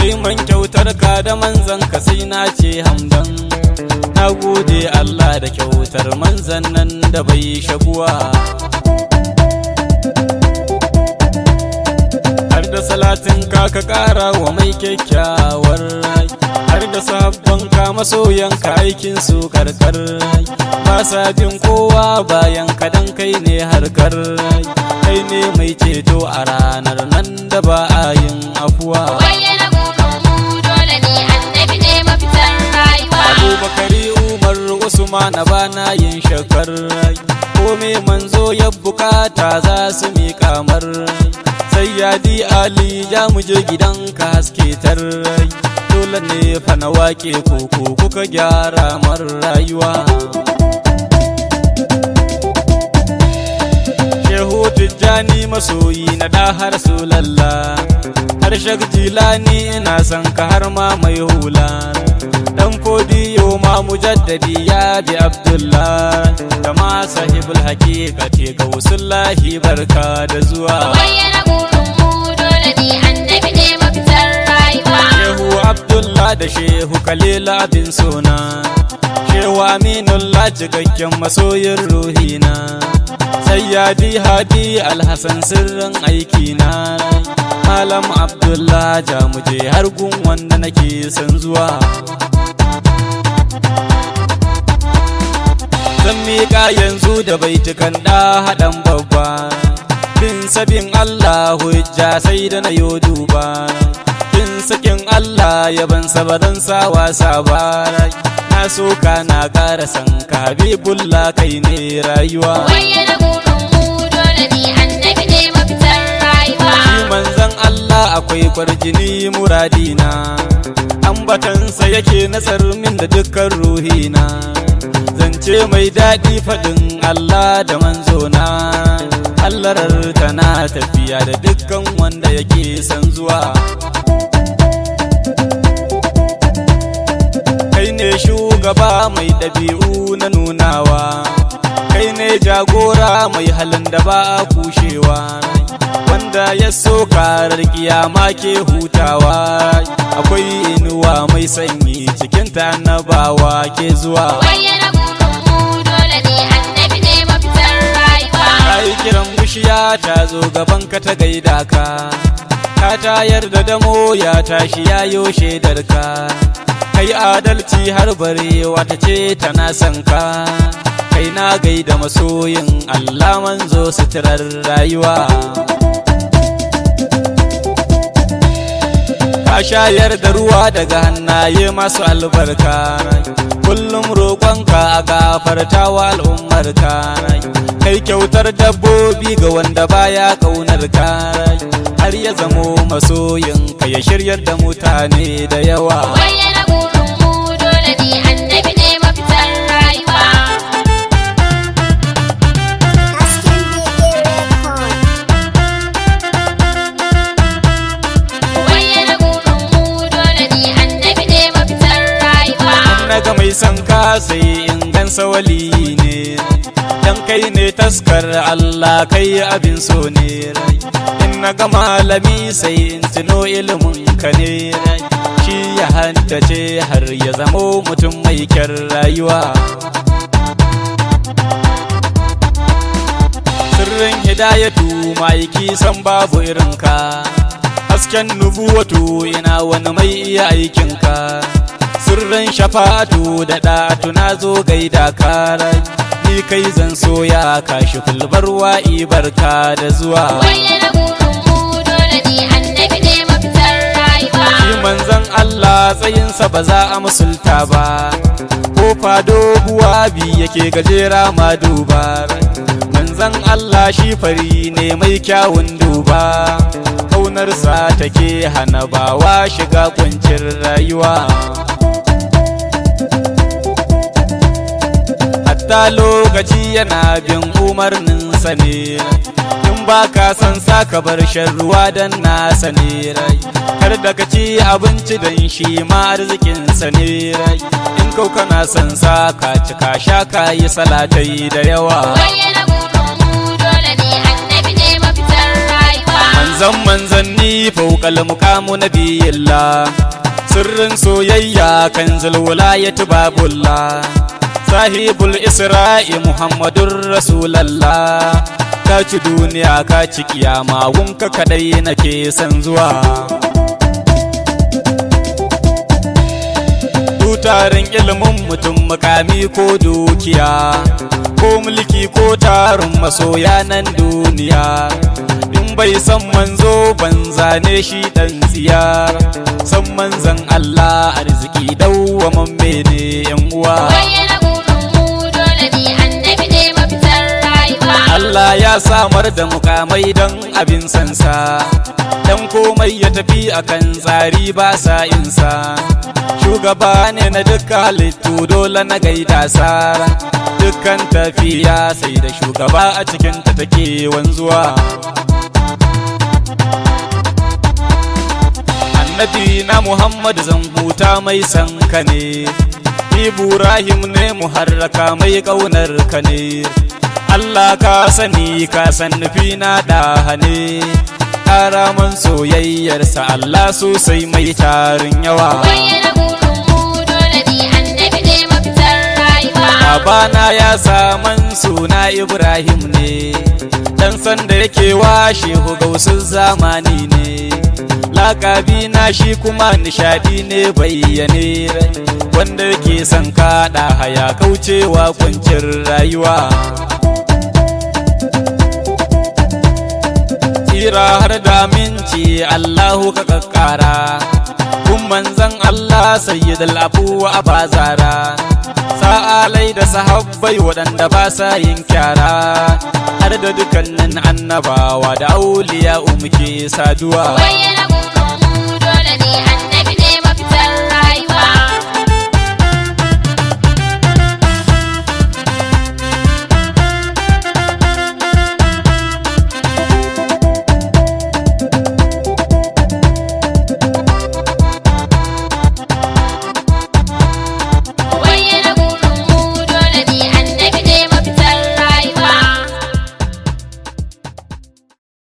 neman kyautar ka da manzan ka sai na ce hamdan. Na gode Allah da kyautar manzan nan da bai shaguwa. Har da salatin ka ka ƙara wa mai kyakkyawar rai, har da sahabban ka masoyan ka aikin su karkar rai. Ba sa bin kowa bayan ka dan kai ne harkar rai, kai ne mai ceto a ranar nan da ba a yin afuwa. bayyana gurinmu dole ne annabi ne mafitar rayuwa. Abubakari Umar Usman bana yin shakar rai, kome manzo ya bukata za su miƙa mar rai. Sayyadi Ali ja mu je gidanka haske tarrai, dole ne fa na wake koko kuka gyara mar rayuwa. Shehu Tijjani masoyi na da har su lalla, har Shak Jilani ina son ka har ma mai hula. Dan Fodiyo ma mujaddadi ya bi Abdullah, da ma sahibul haqiqati Gausullahi barka da zuwa. bayyana gurinmu dole ne annabi ne mafitar rayuwa. Shehu Abdullah da Shehu Khalila bin suna, Shehu Aminullah cikakken masoyin ruhina, Sayyadi Hadi Alhassan sirrin aikina. Malam Abdullah ja muje har gun wanda nake son zuwa. Zan miƙa yanzu da baitukan da haɗan babba, bin sabin Allah hujja sai da na yo duba. Bin sakin Allah yaban sabadan sawa sabarai, na so ka na ƙara san ka Habibullah kai ne rayuwa. bayyana gurinmu dole ne annabi ne mafitar rayuwa. Shi manzan Allah akwai kwarjini muradina, ambatansa yake nasar min da dukkan ruhina. Zance mai daɗi faɗin Allah da manzona, Allarar tana tafiya da dukkan wanda yake son zuwa. Kai ne shugaba mai ɗabi'u na nunawa, kai ne jagora mai halin da ba a kushewa, wanda ya so karar kiyama ke hutawa. Akwai inuwa mai sanyi cikin ta annabawa ke zuwa. bayyana gurinmu dole ne annabi ne mafitar rayuwa. Kai kiran bishiya ta zo gaban ka ta gaida ka, ka tayar da damo ya tashi ya yo shaidar ka. Kai adalci har barewa ta ce tana son ka, kai na gaida masoyin Allah manzo suturar rayuwa. Ka shayar da ruwa daga hannaye masu albarka, kullum roƙonka a gafartawa al'ummarka. Kai kyautar dabbobi ga wanda baya ƙaunar ka, har ya zamo masoyin ka ya shiryar da mutane da yawa. bayyana gurinmu dole ne annabi ne mafitar rayuwa. bayyana gurinmu dole ne annabi ne mafitar rayuwa. Naga mai son ka sai in gansa wali ne, dan kai ne taskar Allah kai abin so ne rai. In naga malami sai in tuno ilimin ka ne rai, shi ya haddace har ya zamo mutum mai kyar rayuwa. Sirrin hidayatu ma'aiki san babu irinka, hasken nubuwatu ina wani mai iya aikinka. Sirrin shafa'atu da ɗatu na zo gaida ka rai, ni kai zan soya kashi kulbarwa barka da zuwa. bayyana gurinmu dole ne annabi ne mafitar rayuwa. Shi manzan Allah tsayinsa ba za a musulta ba, kofa doguwa bi yake gajera ma duba. Manzan Allah shi fari ne mai kyawun duba, kaunarsa take hana bawa shiga kuncin rayuwa. Hatta lokaci yana bin umarninsa ne, in ba ka san sa ka bar shan ruwa dan nasa ne rai. Kar da ka ci abinci dan shi ma arzikinsa ne rai. In kau kana san sa ka ci ka sha ka yi salatai da yawa. bayyana gurinmu dole ne annabi ne mafitar rayuwa. manzan manzanni fawqal muqamu nabiyillah sirrin soyayya kanzul wilayati babullah sahibul isra'i muhammadur rasulallah ka ci duniya ka ci kiyama wunka kadai nake san zuwa tarin ilimin mutum makami ko dukiya ko mulki ko tarin masoya nan duniya in bai san manzo banza ne shi dan ziyar san manzan Allah arziki dawwamamme ne yan uwa bayyana gurinmu dole ne annabi ne mafitar rayuwa Allah ya samar da mukamai dan abin sansa dan komai ya tafi akan tsari ba sa insa shugaba ne na duka halittu dole na gaida sa dukkan tafiya sai da shugaba a cikin ta take wanzuwa annabi na Muhammad zan huta mai san ka ne Ibrahim ne muharraka mai kaunar ka ne Allah ka sani ka san nufi na da ne karaman soyayyarsa Allah sosai mai tarin yawa babana ya saman suna Ibrahim ne dan sanda yake wa shehu gausun zamani ne lakabi na shi kuma nishadi ne bayyane wanda yake son kaɗa haya kaucewa kuncin rayuwa tsira har da minci Allahu ka kakkara kun manzan Allah sayyidul abu wa abazara sa'alai da sahabbai waɗanda ba sa yin kyara har da dukkanin annabawa da auliya muke saduwa